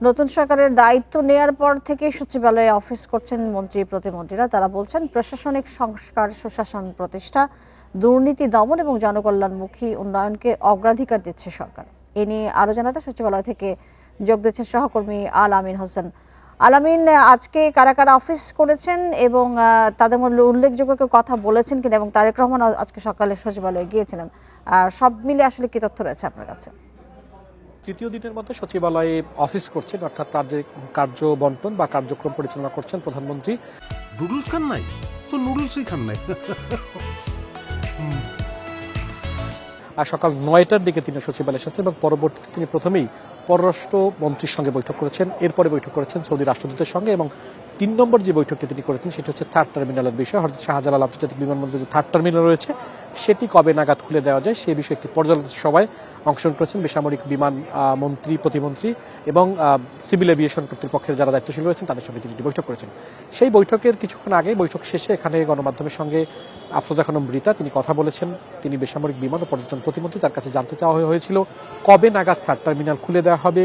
নতুন সরকারের দায়িত্ব নেয়ার পর থেকে সচিবালয়ে অফিস করছেন মন্ত্রী প্রতিমন্ত্রীরা। তারা বলছেন প্রশাসনিক সংস্কার, সুশাসন প্রতিষ্ঠা, দুর্নীতি দমন এবং জনকল্যাণমুখী উন্নয়নকে অগ্রাধিকার দিচ্ছে সরকার। এ নিয়ে আরো জানাতে সচিবালয় থেকে যোগ দিচ্ছেন সহকর্মী আল আমিন হোসেন। আল আমিন, আজকে কারা কারা অফিস করেছেন এবং তাদের মধ্যে উল্লেখযোগ্য কেউ কথা বলেছেন কিনা, এবং তারেক রহমান আজকে সকালে সচিবালয়ে গিয়েছিলেন, সব মিলে আসলে কি তথ্য রয়েছে আপনার কাছে? তৃতীয় দিনের মধ্যে সচিবালয়ে অফিস করছেন, অর্থাৎ তার যে কার্য বন্টন বা কার্যক্রম পরিচালনা করছেন প্রধানমন্ত্রী। নুডলস খান নাই তো নুডলসই খান নাই। আর সকাল 9টার দিকে তিনি সচিবালয়ে এসেছেন এবং পরবর্তীতে তিনি প্রথমেই পররাষ্ট্র মন্ত্রীর সঙ্গে বৈঠক করেছেন, এরপরে বৈঠক করেছেন সৌদি রাষ্ট্রদূতের সঙ্গে, এবং 3 নম্বর যে বৈঠকটি তিনি করেছেন সেটা হচ্ছে থার্ড টার্মিনালের বিষয়। হযরত শাহজালাল আন্তর্জাতিক বিমানবন্দরের যে থার্ড টার্মিনাল রয়েছে সেটি কবে নাগাদ খুলে দেওয়া যায় সেই বিষয়ে একটি পর্যালোচনা সভায় অংশগ্রহণ করেছেন বেসামরিক বিমান মন্ত্রী, প্রতিমন্ত্রী এবং সিভিল এভিয়েশন কর্তৃপক্ষের যারা দায়িত্বশীল রয়েছেন তাদের সঙ্গে তিনি বৈঠক করেছেন। সেই বৈঠকের কিছুক্ষণ আগে, বৈঠক শেষে এখানে গণমাধ্যমের সঙ্গে আফরোজা খানম রিতা তিনি কথা বলেছেন। তিনি বেসামরিক বিমান ও পর্যটন প্রতিমন্ত্রী, তার কাছে জানতে চাওয়া হয়েছিল কবে নাগাদ থার্ড টার্মিনাল খুলে দেওয়া হবে,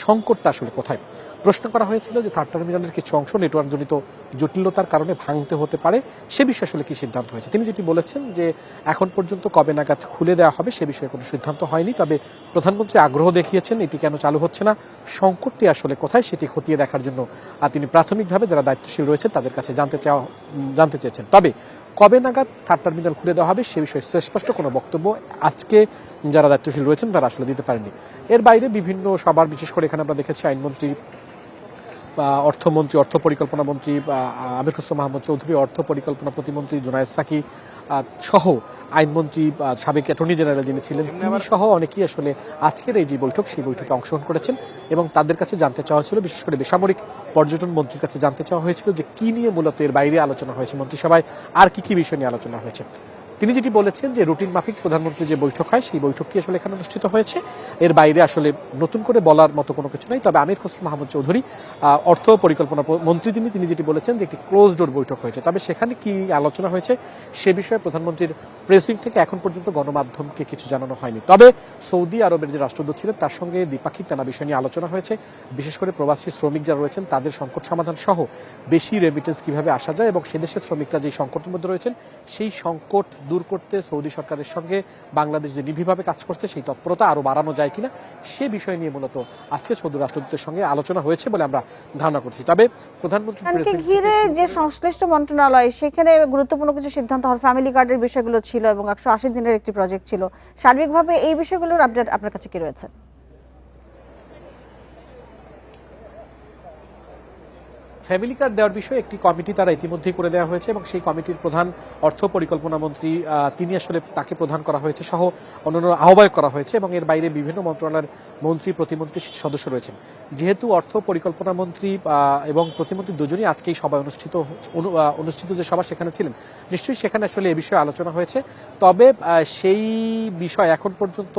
সংকটটা আসলে কোথায়। প্রশ্ন করা হয়েছিল যে থার্ড টার্মিনালের কিছু অংশ নেটওয়ার্কজনিত জটিলতার কারণে ভাঙতে হতে পারে, সে বিষয়ে আসলে কি সিদ্ধান্ত হয়েছে। তিনি যেটি বলেছেন যে এখন পর্যন্ত কবে নাগাদ খুলে দেওয়া হবে সে বিষয়ে কোনো সিদ্ধান্ত হয়নি, তবে প্রধানমন্ত্রী আগ্রহ দেখিয়েছেন এটি কেন চালু হচ্ছে না, সংকটটি আসলে কোথায় সেটি খতিয়ে দেখার জন্য তিনি প্রাথমিকভাবে যারা দায়িত্বশীল রয়েছেন তাদের কাছে জানতে চেয়েছেন। তবে কবে নাগাদ থার্ড টার্মিনাল খুলে দেওয়া হবে সে বিষয়ে সুস্পষ্ট কোনো বক্তব্য আজকে যারা দায়িত্বশীল রয়েছেন তারা আসলে দিতে পারেননি। এর বাইরে বিভিন্ন সবার, বিশেষ করে এখানে আমরা দেখেছি আইনমন্ত্রী, অর্থমন্ত্রী, অর্থ পরিকল্পনা মন্ত্রী আমির খসরু মাহমুদ চৌধুরী, অর্থ পরিকল্পনা প্রতিমন্ত্রী জুনায়েদ সাকি সহ আইনমন্ত্রী, সাবেক অ্যাটর্নি জেনারেল যিনি ছিলেন তিনি সহ অনেকেই আসলে আজকের এই যে বৈঠক সেই বৈঠকে অংশগ্রহণ করেছেন এবং তাদের কাছে জানতে চাওয়া হয়েছিল, বিশেষ করে বেসামরিক পর্যটন মন্ত্রীর কাছে জানতে চাওয়া হয়েছিল যে কি নিয়ে মূলত এর বাইরে আলোচনা হয়েছে মন্ত্রিসভায়, আর কি কি বিষয় নিয়ে আলোচনা হয়েছে। তিনি যেটি বলেছেন যে রুটিন মাফিক প্রধানমন্ত্রীর যে বৈঠক হয় সেই বৈঠকটি আসলে এখানে অনুষ্ঠিত হয়েছে, এর বাইরে আসলে নতুন করে বলার মতো কোনো কিছু নাই। তবে আমির খসরু মাহমুদ চৌধুরী অর্থ পরিকল্পনা মন্ত্রী তিনি যেটি বলেছেন যে একটি ক্লোজ ডোর বৈঠক হয়েছে, তবে সেখানে কি আলোচনা হয়েছে সে বিষয়ে প্রধানমন্ত্রীর প্রেসিং থেকে এখন পর্যন্ত গণমাধ্যমকে কিছু জানানো হয়নি। তবে সৌদি আরবের যে রাষ্ট্রদূত ছিলেন তার সঙ্গে দ্বিপাক্ষিক নানা বিষয় নিয়ে আলোচনা হয়েছে, বিশেষ করে প্রবাসী শ্রমিক যারা রয়েছেন তাদের সংকট সমাধান সহ বেশি রেমিটেন্স কিভাবে আসা যায় এবং সে দেশের শ্রমিকরা যে সংকটের মধ্যে রয়েছেন সেই সংকট দূর করতে সৌদি সরকারের সঙ্গে বাংলাদেশ যে নিবিড়ভাবে কাজ করছে সেই তৎপরতা আরো বাড়ানো যায় কিনা সে বিষয় নিয়ে মূলত আজকে সৌদি রাষ্ট্রদূতের সঙ্গে আলোচনা হয়েছে বলে আমরা ধারণা করছি। তবে প্রধানমন্ত্রী ঘিরে যে সংশ্লিষ্ট মন্ত্রণালয় সেখানে গুরুত্বপূর্ণ কিছু সিদ্ধান্ত হওয়ার, ফ্যামিলি কার্ডের বিষয়গুলো ছিল এবং 180 দিনের একটি প্রজেক্ট ছিল, সার্বিকভাবে এই বিষয়গুলোর আপডেট আপনার কাছে কি রয়েছে? ফ্যামিলি কার্ড দেওয়ার বিষয়ে একটি কমিটি তারা ইতিমধ্যেই করে দেওয়া হয়েছে এবং সেই কমিটির প্রধান অর্থ পরিকল্পনা মন্ত্রী তিনি আসলে তাকে প্রধান করা হয়েছে সহ অন্যান্য আহ্বায়ক করা হয়েছে এবং এর বাইরে বিভিন্ন মন্ত্রণালয়ের মন্ত্রী, প্রতিমন্ত্রী সদস্য রয়েছেন। যেহেতু অর্থ পরিকল্পনা মন্ত্রী এবং প্রতিমন্ত্রী দুজনই আজকে এই সভায় অনুষ্ঠিত যে সভা সেখানে ছিলেন, নিশ্চয়ই সেখানে আসলে এ বিষয়ে আলোচনা হয়েছে। তবে সেই বিষয় এখন পর্যন্ত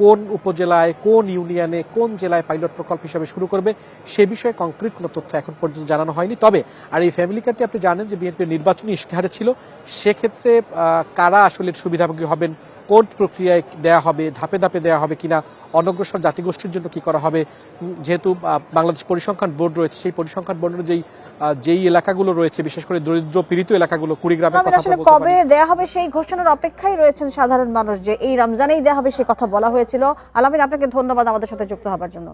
কোন উপজেলায়, কোন ইউনিয়নে, কোন জেলায় পাইলট প্রকল্প হিসাবে শুরু করবে সে বিষয়ে কংক্রিট কোনো তথ্য এখন পর্যন্ত জানানো হয়নি। তবে আর এই ফ্যামিলি কার্ডটি আপনি জানেন যে বিএনপির নির্বাচনী ইশতেহারে ছিল, সেক্ষেত্রে কারা আসলে সুবিধাভোগী হবেন, কোন প্রক্রিয়ায় দেয়া হবে, ধাপে ধাপে দেওয়া হবে কিনা, অনগ্রসর জাতিগোষ্ঠীর জন্য কি করা হবে, যেহেতু বাংলাদেশ পরিসংখ্যান বোর্ড রয়েছে সেই পরিসংখ্যান বোর্ডের যেই এলাকাগুলো রয়েছে বিশেষ করে দরিদ্র পীড়িত এলাকাগুলো, কুড়িগ্রামের কথা আসলে কবে দেয়া হবে সেই ঘোষণার অপেক্ষায় রয়েছেন সাধারণ মানুষ, যে এই রমজানেই দেয়া হবে সে কথা বলা হয়েছিল। আল আমিন, আপনাকে ধন্যবাদ আমাদের সাথে যুক্ত হবার জন্য।